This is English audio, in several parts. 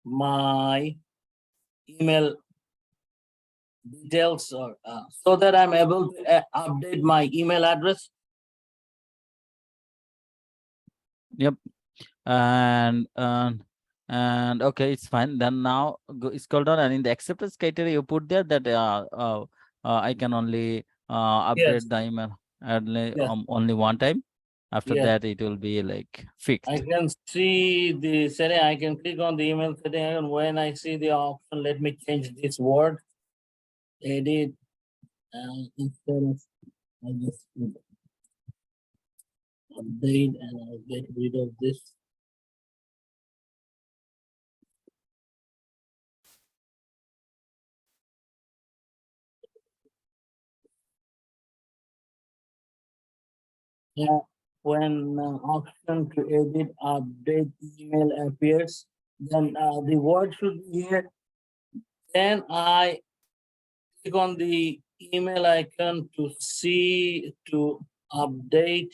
my email details or so that I'm able to update my email address. Yep. And okay, it's fine. Then now scroll down, and in the acceptance criteria you put there that I can only Yes. upgrade the email Yes. only one time. After Yes. that it will be like fixed. I can see the setting. I can click on the email setting, and when I see the option, let me change this word. Edit instead of I just put update, and I'll get rid of this. Yeah, when option to edit update email appears, then the word should be here. Then I click on the email icon to see to update.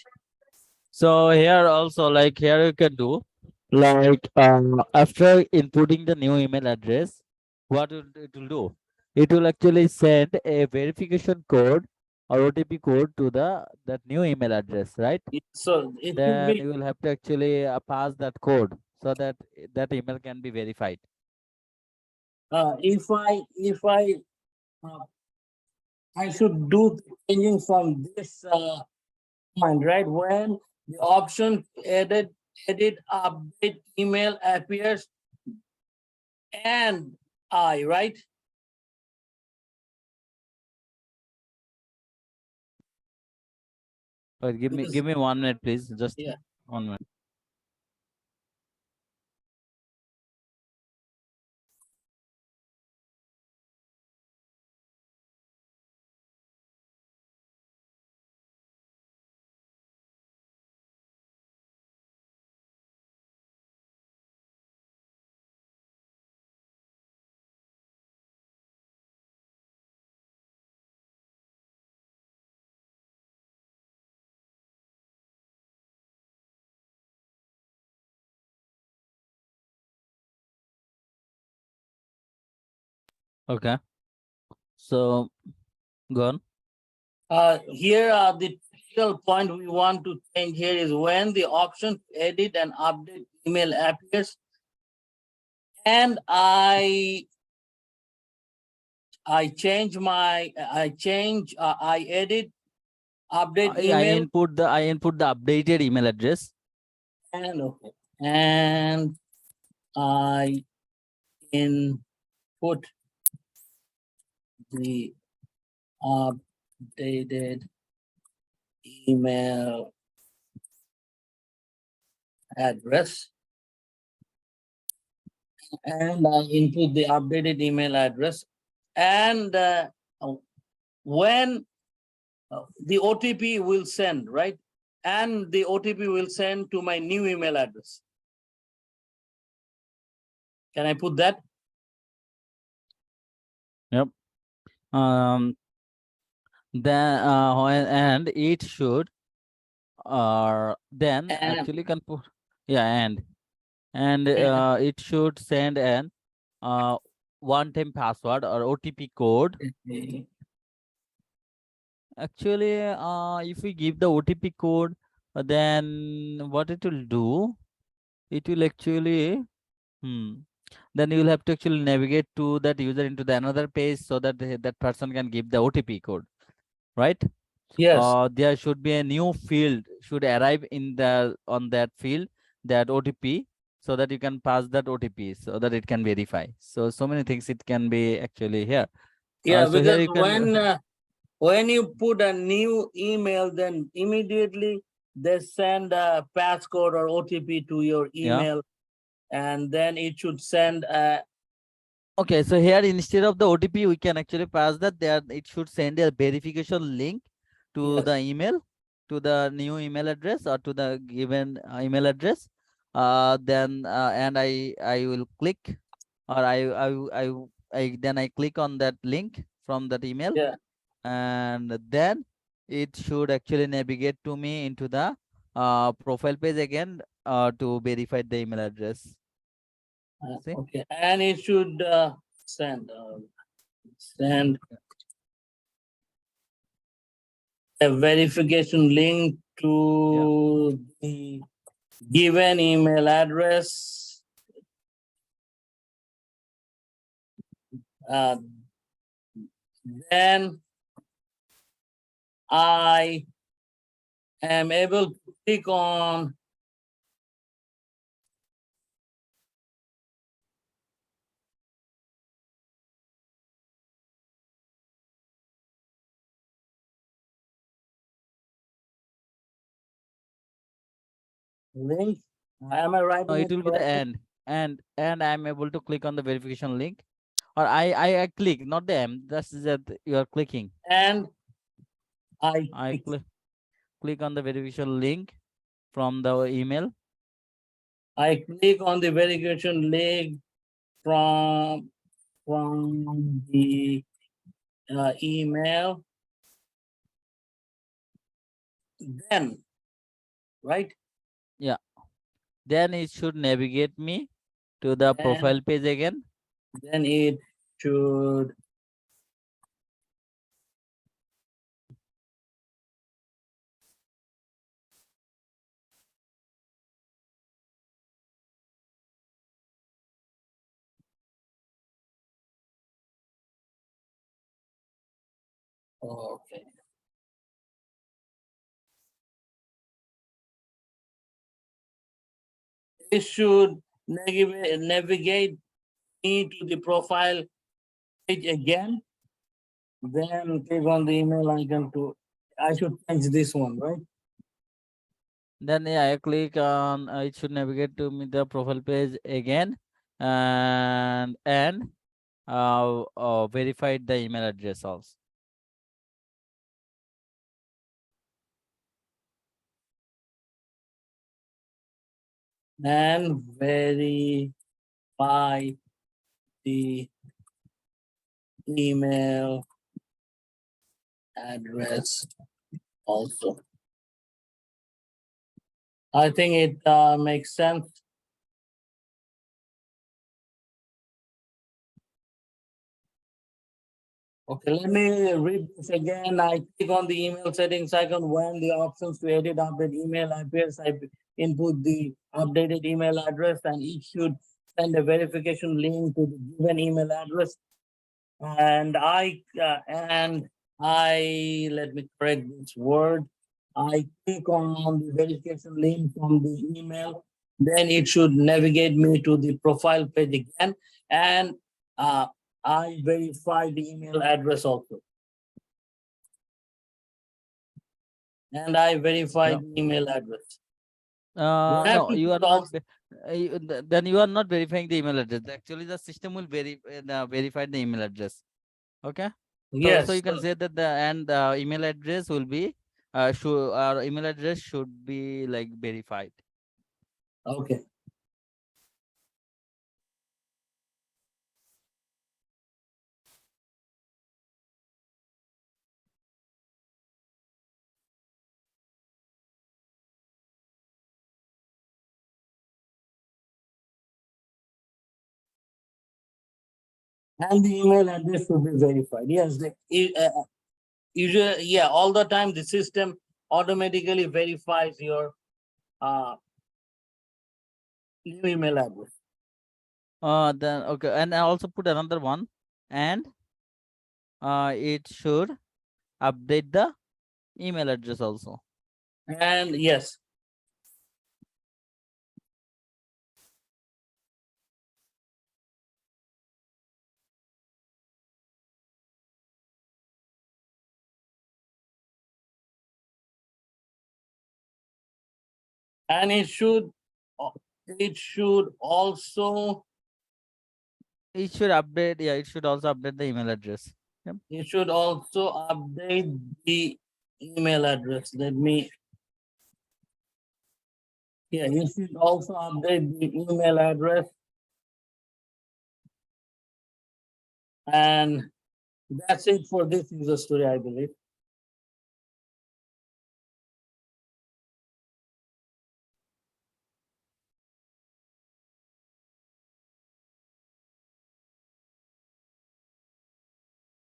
So here also, like here you can do like after inputting the new email address, what it will do? It will actually send a verification code or OTP code to that new email address, right? So it should Then be you will have to actually pass that code so that that email can be verified. if uh, I should do the changing from this point, right? When the option edit update email appears, and right? But give me 1 minute, please. Just Yeah. 1 minute. Okay. So go on. Here the critical point we want to change here is when the option edit and update email appears, and I edit update email I input the updated email address. and okay, and I input the updated email address, and I input the updated email address, and when the OTP will send, right? And the OTP will send to my new email address. Can I put that? Yep. Then and it should then And actually can put, yeah, and it should send an one-time password or OTP code. Actually if we give the OTP code, then what it will do, it will actually then you will have to actually navigate to that user into the another page so that that person can give the OTP code, right? yes, There should be a new field should arrive in the on that field, that OTP, so that you can pass that OTP so that it can verify. So many things it can be actually here. yeah, So here because you can when you put a new email, then immediately they send a passcode or OTP to your yeah. email, and then it should send Okay, so here instead of the OTP, we can actually pass that there. It should send a verification link to yes, the email, to the new email address or to the given email address. Then and I will click, or then I click on that link from that email, yeah. and then it should actually navigate to me into the profile page again to verify the email address. See? Okay, and it should send a verification link to the given email address. Uh, then I am able to click on link. Am I No, writing it it will be the correctly? and I'm able to click on the verification link, or I click, not the M. That's that you are clicking. And I I click. click on the verification link from the email. I click on the verification link from the email. Then, right? Yeah. Then it should navigate me to the And profile page again. then it should okay. It should navigate me to the profile page again. Then click on the email icon to. I should change this one, right? Then I click on it should navigate to me the profile page again, and verified the email address also. And verify the email address also. I think it makes sense. Okay, let me read this again. I click on the email settings icon. When the options to edit update email appears, I input the updated email address, and it should send a verification link to the given email address. And I let me correct this word. I click on the verification link from the email. Then it should navigate me to the profile page again, and uh, I verify the email address also. And I verify Yeah. the email address. You have No, to you are put not. also. Then you are not verifying the email address. Actually, the system will verify the email address. Okay. So you Yes. can say that the email address will be should our email address should be like verified. Okay. And the email address should be verified. Yes. Usually, yeah, all the time the system automatically verifies your uh, new email address. Then okay, and I also put another one, and it should update the email address also. And yes, and uh, it should also It should update. Yeah, it should also update the email address. Yep. it should also update the email address. Let me yeah, you should also update the email address, and that's it for this user story, I believe.